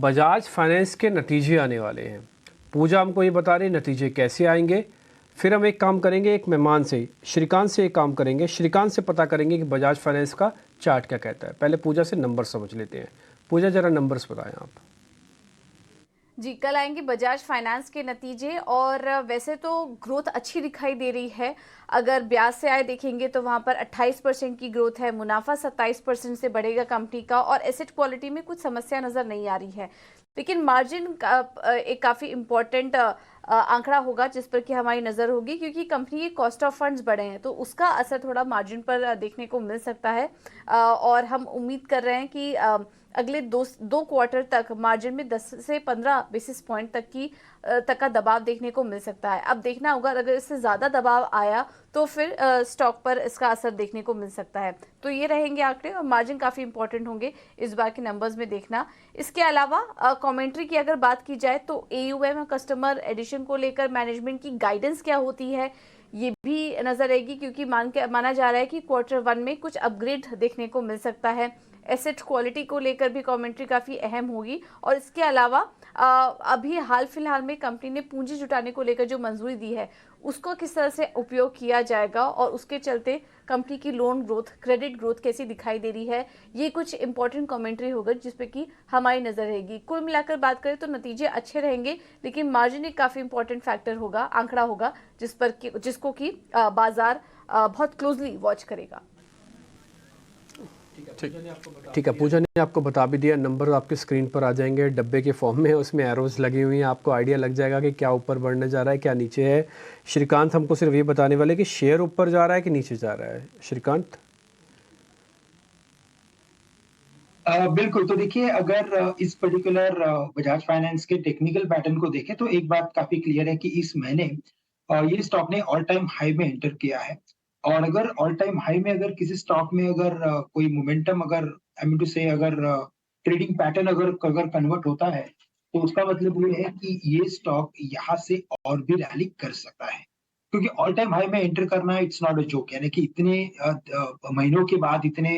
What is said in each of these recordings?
Bajaj finance के नतीजे आने वाले हैं। पूजा हमको ये बता रही नतीजे कैसे आएंगे। फिर हम एक काम करेंगे, एक मेहमान से, श्रीकांत से एक काम करेंगे, श्रीकांत से पता करेंगे कि बजाज फाइनेंस का चार्ट क्या कहता है। पहले पूजा से नंबर समझ लेते हैं। पूजा जरा नंबर्स बताएं आप। जी, कल आएंगे बजाज फाइनेंस के नतीजे और वैसे तो ग्रोथ अच्छी दिखाई दे रही है। अगर ब्याज से आए देखेंगे तो वहां पर 28% की ग्रोथ है, मुनाफा 27% से बढ़ेगा कंपनी का और एसेट क्वालिटी में कुछ समस्या नजर नहीं आ रही है। लेकिन मार्जिन का एक काफ़ी इम्पोर्टेंट आंकड़ा होगा जिस पर कि हमारी नज़र होगी, क्योंकि कंपनी के कॉस्ट ऑफ फंड्स बढ़े हैं तो उसका असर थोड़ा मार्जिन पर देखने को मिल सकता है। और हम उम्मीद कर रहे हैं कि अगले दो क्वार्टर तक मार्जिन में 10 से 15 बेसिस पॉइंट तक का दबाव देखने को मिल सकता है। अब देखना होगा, अगर इससे ज़्यादा दबाव आया तो फिर स्टॉक पर इसका असर देखने को मिल सकता है। तो ये रहेंगे आंकड़े और मार्जिन काफ़ी इंपॉर्टेंट होंगे इस बार के नंबर्स में देखना। इसके अलावा कमेंट्री की अगर बात की जाए तो AUM और कस्टमर एडिशन को लेकर मैनेजमेंट की गाइडेंस क्या होती है ये भी नजर आएगी, क्योंकि माना जा रहा है कि Q1 में कुछ अपग्रेड देखने को मिल सकता है। एसेट क्वालिटी को लेकर भी कमेंट्री काफ़ी अहम होगी। और इसके अलावा अभी हाल फिलहाल में कंपनी ने पूंजी जुटाने को लेकर जो मंजूरी दी है उसको किस तरह से उपयोग किया जाएगा और उसके चलते कंपनी की लोन ग्रोथ, क्रेडिट ग्रोथ कैसी दिखाई दे रही है, ये कुछ इंपॉर्टेंट कमेंट्री होगा जिस पे कि हमारी नज़र रहेगी। कुल मिलाकर बात करें तो नतीजे अच्छे रहेंगे, लेकिन मार्जिन एक काफ़ी इंपॉर्टेंट फैक्टर होगा, आंकड़ा होगा जिसको कि बाजार बहुत क्लोजली वॉच करेगा। ठीक है, पूजा ने आपको बता भी दिया। नंबर आपके स्क्रीन पर आ जाएंगे, डब्बे के फॉर्म में, उसमें एरोज लगी हुई हैं। आपको आइडिया लग जाएगा कि क्या ऊपर बढ़ने जा रहा है, क्या नीचे है। श्रीकांत हमको सिर्फ ये बताने वाले कि शेयर ऊपर जा रहा है कि नीचे जा रहा है। श्रीकांत। बिल्कुल। तो देखिए, अगर इस पर्टिकुलर बजाज फाइनेंस के टेक्निकल पैटर्न को देखें तो एक बात काफी क्लियर है कि इस महीने ये स्टॉक ने ऑल टाइम हाई में एंटर किया है। और अगर ऑल टाइम हाई में अगर किसी स्टॉक में अगर कोई मोमेंटम, अगर आई मीन टू से, अगर ट्रेडिंग पैटर्न अगर अगर कन्वर्ट होता है तो उसका मतलब ये है कि ये स्टॉक यहाँ से और भी रैली कर सकता है, क्योंकि ऑल टाइम हाई में एंटर करना इट्स नॉट अ जोक। यानी कि इतने महीनों के बाद, इतने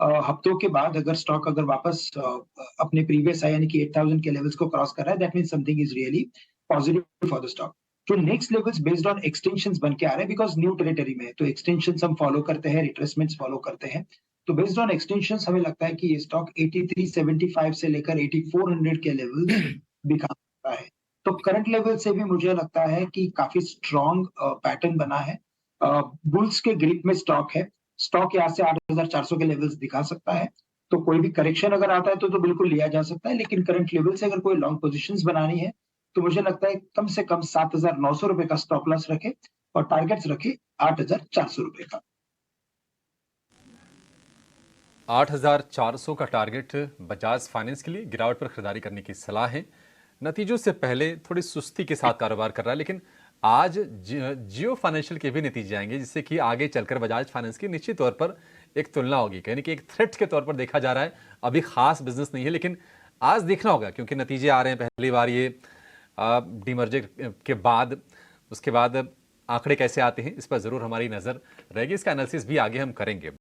हफ्तों के बाद अगर स्टॉक अगर वापस अपने प्रीवियस हाई यानी कि 8000 के लेवल्स को क्रॉस कर रहा है, that means something is really positive for the stock. जो next levels based on extensions बन के आ रहे हैं, बिकॉज न्यू टेरिटरी में है तो एक्सटेंशंस हम फॉलो करते हैं, रिट्रेसमेंट्स फॉलो करते हैं। तो बेस्ड ऑन एक्सटेंशंस हमें लगता है कि ये स्टॉक 8375 से लेकर 8400 के लेवल्स दिखा सकता है। तो करंट लेवल से भी मुझे लगता है कि काफी स्ट्रॉन्ग पैटर्न बना है। बुल्स के ग्रिप में स्टॉक है। स्टॉक यहाँ से 8400 के लेवल्स दिखा सकता है। तो कोई भी करेक्शन अगर आता है तो बिल्कुल लिया जा सकता है, लेकिन करंट लेवल से अगर कोई लॉन्ग पोजीशंस बनानी है तो मुझे लगता है कम से कम 7900 रुपए का स्टॉप लॉस रखे और टारगेट्स रखे 8400 रुपए का। 8400 का टारगेट बजाज फाइनेंस के लिए गिरावट पर खरीदारी करने की सलाह है। नतीजों से पहले थोड़ी सुस्ती के साथ कारोबार कर रहा है, लेकिन आज जियो फाइनेंशियल के भी नतीजे आएंगे जिससे कि आगे चलकर बजाज फाइनेंस की निश्चित तौर पर एक तुलना होगी, यानी कि एक थ्रेट के तौर पर देखा जा रहा है। अभी खास बिजनेस नहीं है, लेकिन आज देखना होगा क्योंकि नतीजे आ रहे हैं पहली बार ये डीमर्जर के बाद। उसके बाद आंकड़े कैसे आते हैं इस पर जरूर हमारी नजर रहेगी। इसका एनालिसिस भी आगे हम करेंगे।